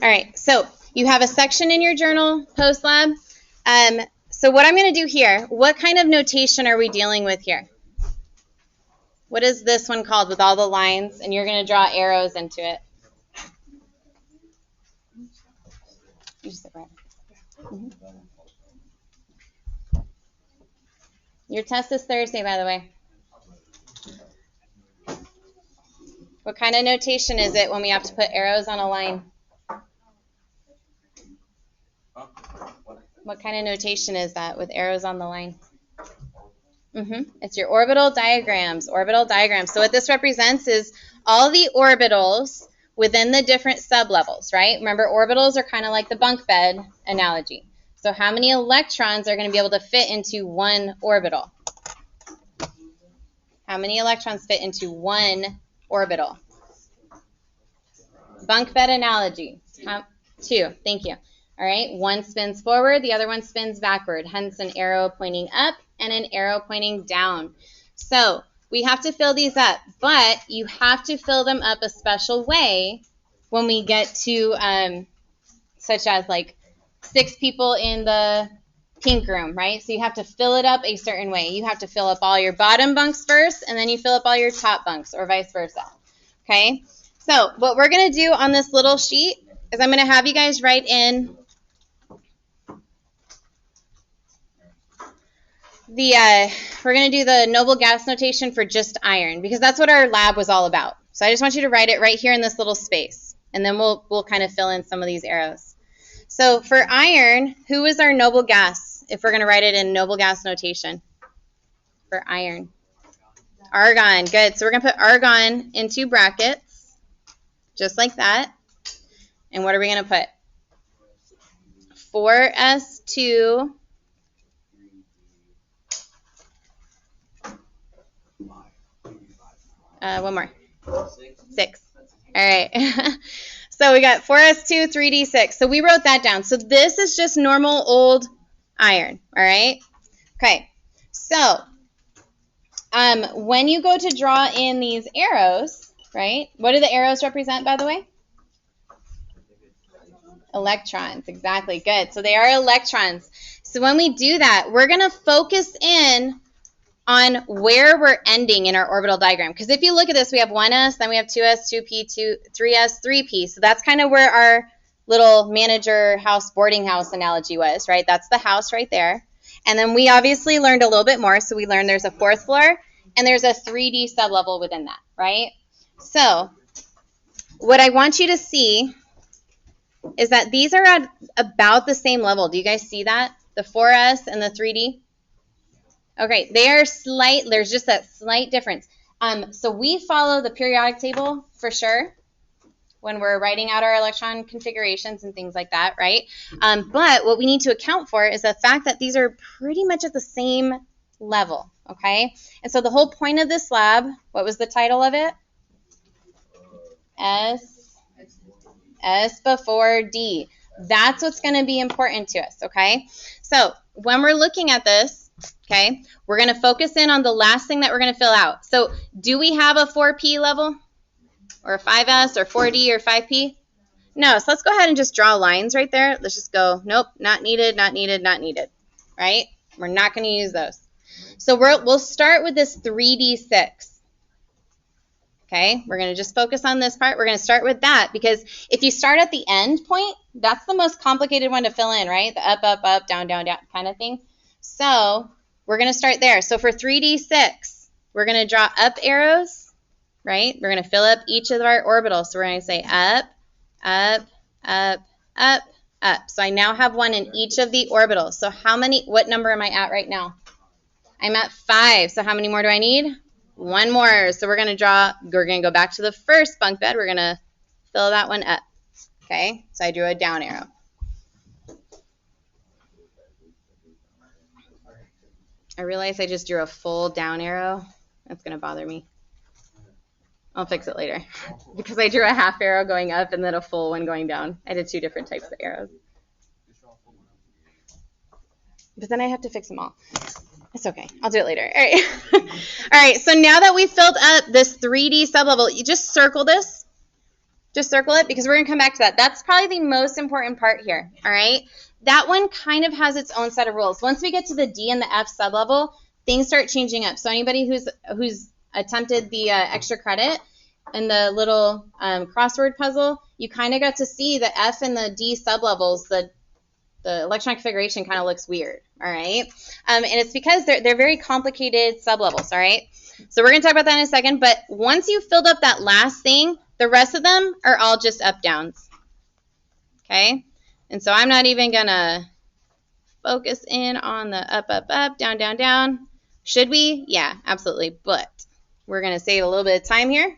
All right, so you have a section in your journal, post-lab. So what I'm going to do here, what kind of notation are we dealing with here? What is this one called with all the lines? And you're going to draw arrows into it. You just sit right. Mm-hmm. Your test is Thursday, by the way. What kind of notation is it when we have to put arrows on a line? What kind of notation is that with arrows on the line? It's your orbital diagrams. Orbital diagrams. So what this represents is all the orbitals within the different sublevels, right? Remember, orbitals are kind of like the bunk bed analogy. So how many electrons are going to be able to fit into one orbital? How many electrons fit into one orbital? Bunk bed analogy. Two. Thank you. All right. One spins forward. The other one spins backward. Hence an arrow pointing up and an arrow pointing down. So we have to fill these up, but you have to fill them up a special way when we get to such as like 6 people in the pink room, right? So you have to fill it up a certain way. You have to fill up all your bottom bunks first, and then you fill up all your top bunks, or vice versa. Okay? So what we're going to do on this little sheet is I'm going to have you guys write in we're going to do the noble gas notation for just iron, because that's what our lab was all about. So I just want you to write it right here in this little space, and then we'll kind of fill in some of these arrows. So for iron, who is our noble gas, if we're going to write it in noble gas notation? For iron. Argon. Good. So we're going to put argon in 2 brackets, just like that. And what are we going to put? 4s2 one more. 6. All right. So we got 4s2, 3d6. So we wrote that down. So this is just normal old iron. All right. Okay. So when you go to draw in these arrows, right? What do the arrows represent, by the way? Electrons. Exactly. Good. So they are electrons. So when we do that, we're going to focus in on where we're ending in our orbital diagram. Because if you look at this, we have 1s, then we have 2s, 2p, 3s, 3p. So that's kind of where our little manager house, boarding house analogy was, right? That's the house right there. And then we obviously learned a little bit more. So we learned there's a 4th floor, and there's a 3D sublevel within that, right? So what I want you to see is that these are at about the same level. Do you guys see that? The 4s and the 3D? Okay, they are slight. There's just that slight difference. So we follow the periodic table for sure when we're writing out our electron configurations and things like that, right? But what we need to account for is the fact that these are pretty much at the same level, okay? And so the whole point of this lab, what was the title of it? S before D. That's what's going to be important to us, okay? So when we're looking at this, okay, we're going to focus in on the last thing that we're going to fill out. So do we have a 4P level or a 5S or 4D or 5P? No, so let's go ahead and just draw lines right there. Let's just go, nope, not needed, not needed, not needed, right? We're not going to use those. So we'll start with this 3D6. Okay, we're going to just focus on this part. We're going to start with that because if you start at the end point, that's the most complicated one to fill in, right? The up, up, up, down, down, down kind of thing. So we're going to start there. So for 3D6, we're going to draw up arrows, right? We're going to fill up each of our orbitals. So we're going to say up, up, up, up, up. So I now have one in each of the orbitals. So what number am I at right now? I'm at 5. So how many more do I need? 1 more. So we're going to go back to the first bunk bed. We're going to fill that one up. Okay, so I drew a down arrow. I realize I just drew a full down arrow. That's going to bother me. I'll fix it later. Because I drew a half arrow going up and then a full one going down. I did 2 different types of arrows. But then I have to fix them all. It's okay. I'll do it later. All right. All right. So now that we've filled up this 3D sublevel, you just circle this. Just circle it because we're going to come back to that. That's probably the most important part here, all right? That one kind of has its own set of rules. Once we get to the D and the F sublevel, things start changing up. So anybody who's attempted the extra credit and the little crossword puzzle, you kind of got to see the F and the D sublevels, the electron configuration kind of looks weird, all right? And it's because they're very complicated sublevels, all right? So we're going to talk about that in a second, but once you filled up that last thing, the rest of them are all just up-downs, okay? And so I'm not even going to focus in on the up, up, up, down, down, down. Should we? Yeah, absolutely, but we're going to save a little bit of time here.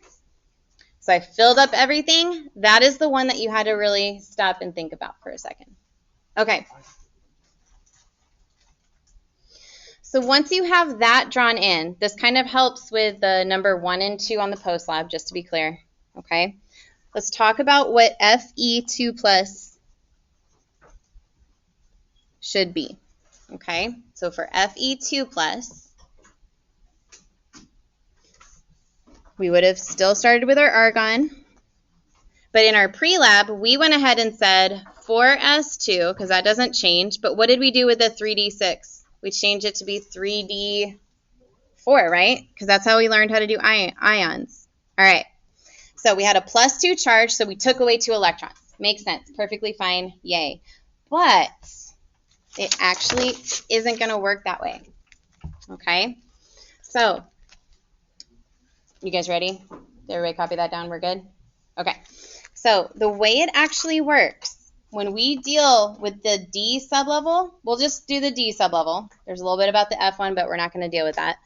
So I filled up everything. That is the one that you had to really stop and think about for a second. Okay. So once you have that drawn in, this kind of helps with the number 1 and 2 on the post lab, just to be clear. Okay. Let's talk about what Fe2 plus should be. Okay. So for Fe2 plus, we would have still started with our argon. But in our pre-lab, we went ahead and said 4s2, because that doesn't change. But what did we do with the 3d6? We changed it to be 3d4, right? Because that's how we learned how to do ions. All right. So we had a +2 charge, so we took away 2 electrons. Makes sense. Perfectly fine. Yay. But it actually isn't going to work that way. Okay? So, you guys ready? Did everybody copy that down? We're good? Okay. So the way it actually works, when we deal with the D sublevel, we'll just do the D sublevel. There's a little bit about the F one, but we're not going to deal with that.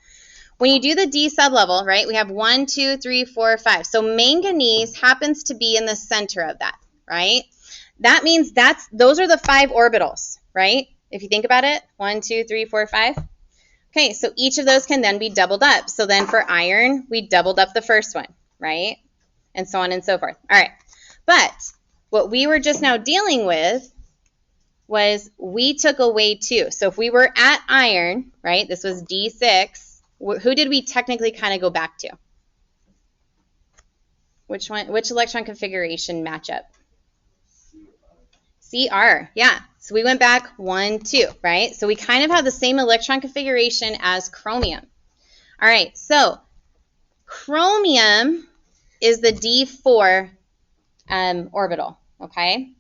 When you do the D sublevel, right, we have 1, 2, 3, 4, 5. So manganese happens to be in the center of that, right? That means those are the 5 orbitals, right? If you think about it, 1, 2, 3, 4, 5. Okay, so each of those can then be doubled up. So then for iron, we doubled up the first one, right? And so on and so forth. All right. But what we were just now dealing with was we took away 2. So if we were at iron, right, this was D6, who did we technically kind of go back to? Which one? Which electron configuration matchup? CR, yeah. So we went back 1, 2, right? So we kind of have the same electron configuration as chromium. All right, so chromium is the D4 orbital, okay?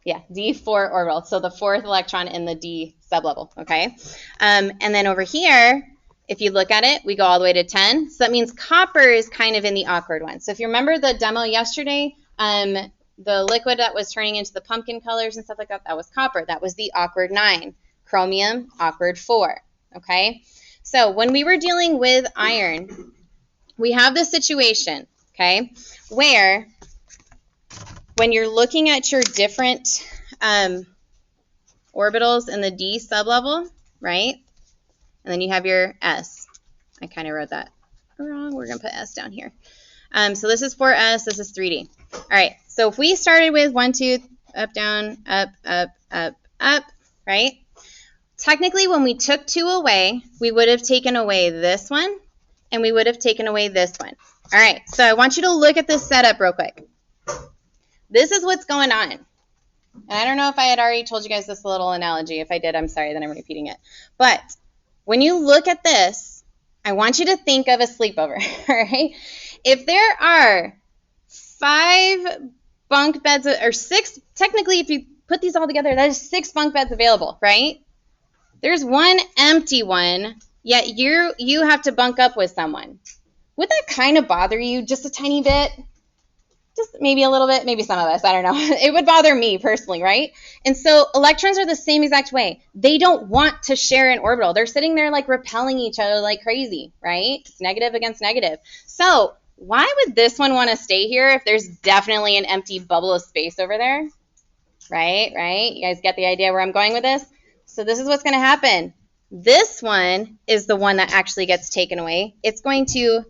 Yeah, D4 orbital, so the 4th electron in the D sublevel, okay? And then over here, if you look at it, we go all the way to 10. So that means copper is kind of in the awkward one. So if you remember the demo yesterday, the liquid that was turning into the pumpkin colors and stuff like that, that was copper. That was the awkward 9. Chromium, awkward 4, okay? So when we were dealing with iron, we have this situation, okay, where when you're looking at your different orbitals in the D sublevel, right, and then you have your S. I kind of wrote that wrong. We're going to put S down here. So this is 4S, this is 3D. All right, so if we started with 1, 2, up, down, up, up, up, up, right? Technically, when we took 2 away, we would have taken away this one, and we would have taken away this one. All right, so I want you to look at this setup real quick. This is what's going on. And I don't know if I had already told you guys this little analogy. If I did, I'm sorry that I'm repeating it. But when you look at this, I want you to think of a sleepover, all right? If there are 5 bunk beds, or 6, technically if you put these all together, that is 6 bunk beds available, right? There's 1 empty one, yet you have to bunk up with someone. Would that kind of bother you just a tiny bit? Just maybe a little bit, maybe some of us, I don't know. It would bother me personally, right? And so electrons are the same exact way. They don't want to share an orbital. They're sitting there like repelling each other like crazy, right? It's negative against negative. So why would this one want to stay here if there's definitely an empty bubble of space over there? Right? You guys get the idea where I'm going with this? So this is what's going to happen. This one is the one that actually gets taken away. It's going to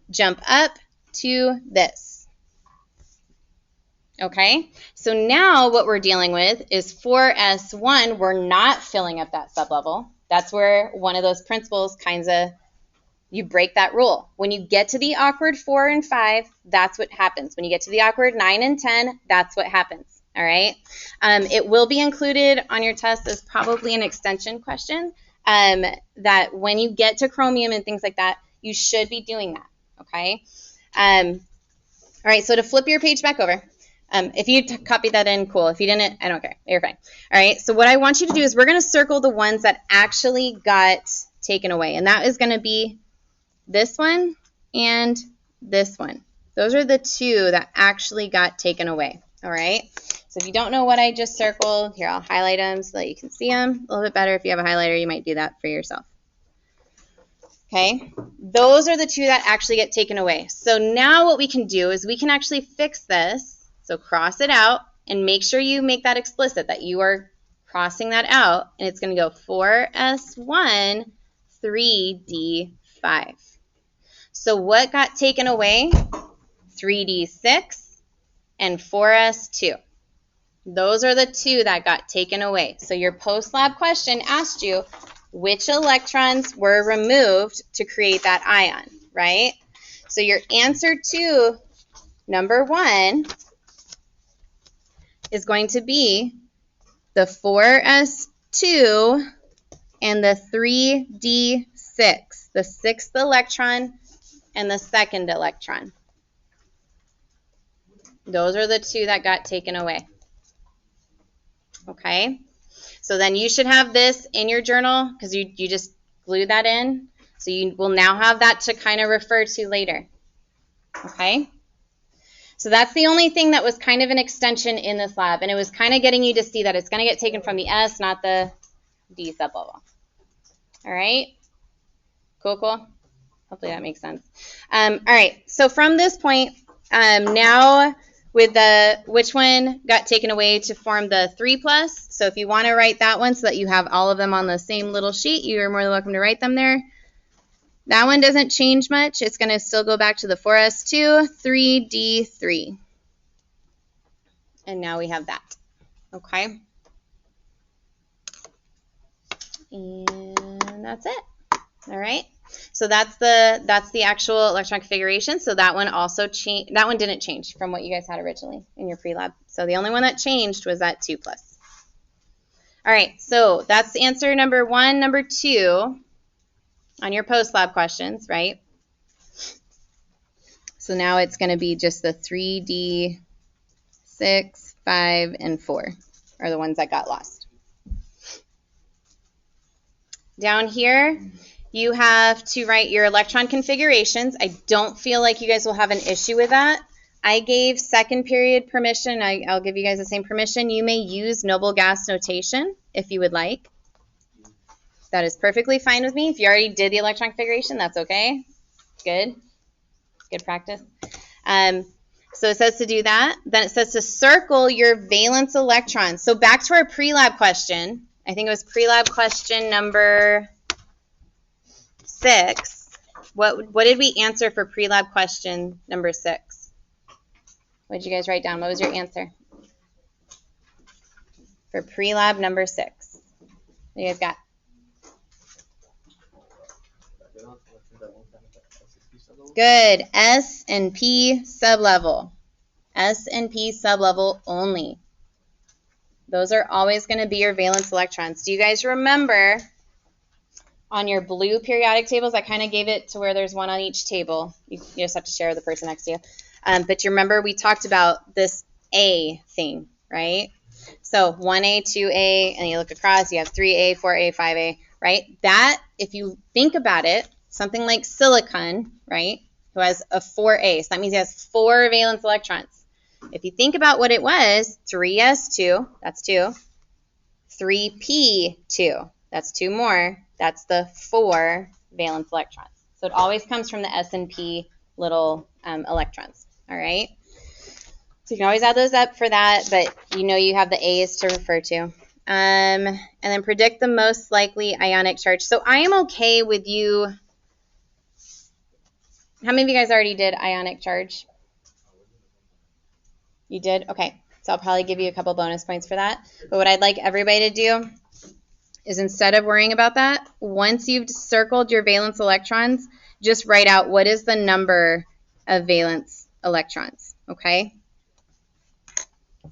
jump up to this. Okay, so now what we're dealing with is 4s1. We're not filling up that sublevel. That's where one of those principles kind of You break that rule. When you get to the awkward 4 and 5, that's what happens. When you get to the awkward 9 and 10, that's what happens. All right. It will be included on your test as probably an extension question, that when you get to chromium and things like that, you should be doing that. Okay. All right. So to flip your page back over, if you copied that in, cool. If you didn't, I don't care. You're fine. All right. So what I want you to do is we're going to circle the ones that actually got taken away. And that is going to be this one and this one. Those are the two that actually got taken away. All right. So if you don't know what I just circled, here, I'll highlight them so that you can see them a little bit better. If you have a highlighter, you might do that for yourself. Okay. Those are the two that actually get taken away. So now what we can do is we can actually fix this. So cross it out and make sure you make that explicit that you are crossing that out. And it's going to go 4S1, 3D5. So what got taken away? 3D6 and 4S2. Those are the two that got taken away. So your post-lab question asked you which electrons were removed to create that ion, right? So your answer to number 1 is going to be the 4S2 and the 3D6, the 6th electron and the 2nd electron. Those are the two that got taken away. Okay, so then you should have this in your journal because you just glued that in. So you will now have that to kind of refer to later. Okay, so that's the only thing that was kind of an extension in this lab, and it was kind of getting you to see that it's going to get taken from the S, not the D sublevel. All right, cool. Hopefully that makes sense. All right, so from this point, now with the which one got taken away to form the 3+. So if you want to write that one so that you have all of them on the same little sheet, you're more than welcome to write them there. That one doesn't change much. It's going to still go back to the 4S2, 3D3. And now we have that. Okay. And that's it. All right. So that's the actual electron configuration. So that one also changed. That one didn't change from what you guys had originally in your pre-lab. So the only one that changed was that 2+. All right. So that's answer number 1, number 2 on your post-lab questions, right? So now it's going to be just the 3D, 6, 5, and 4 are the ones that got lost. Down here, you have to write your electron configurations. I don't feel like you guys will have an issue with that. I gave second period permission. I'll give you guys the same permission. You may use noble gas notation if you would like. That is perfectly fine with me. If you already did the electron configuration, that's okay. Good. Good practice. So it says to do that. Then it says to circle your valence electrons. So back to our pre-lab question. I think it was pre-lab question number 6. What did we answer for pre-lab question number 6? What did you guys write down? What was your answer for pre-lab number 6? What do you guys got? Good. S and P sublevel. S and P sublevel only. Those are always going to be your valence electrons. Do you guys remember on your blue periodic tables, I kind of gave it to where there's one on each table. You just have to share with the person next to you. But you remember we talked about this A thing, right? So 1A, 2A, and you look across, you have 3A, 4A, 5A, right? That, if you think about it, something like silicon, right, who has a 4A. So that means it has 4 valence electrons. If you think about what it was, 3S2, that's 2. 3P2, that's 2 more. That's the 4 valence electrons. So it always comes from the S and P little electrons, all right? So you can always add those up for that, but you know you have the A's to refer to. And then predict the most likely ionic charge. So I am okay with you. How many of you guys already did ionic charge? You did? Okay. So I'll probably give you a couple bonus points for that. But what I'd like everybody to do is instead of worrying about that, once you've circled your valence electrons, just write out what is the number of valence electrons, okay?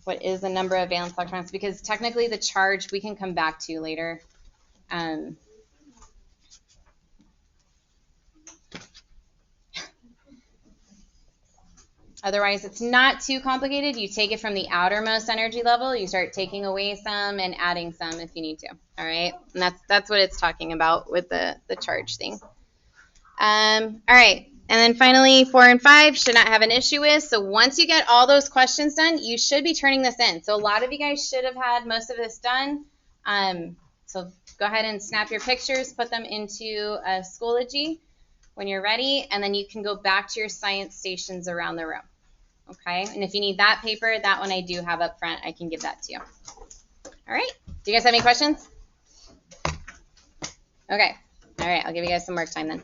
What is the number of valence electrons? Because technically the charge we can come back to later. Otherwise, it's not too complicated. You take it from the outermost energy level. You start taking away some and adding some if you need to. All right, and that's what it's talking about with the charge thing. All right, and then finally, 4 and 5 should not have an issue with. So once you get all those questions done, you should be turning this in. So a lot of you guys should have had most of this done. So go ahead and snap your pictures, put them into a Schoology when you're ready, and then you can go back to your science stations around the room. Okay, and if you need that paper, that one I do have up front. I can give that to you. All right, do you guys have any questions? Okay, all right, I'll give you guys some work time then.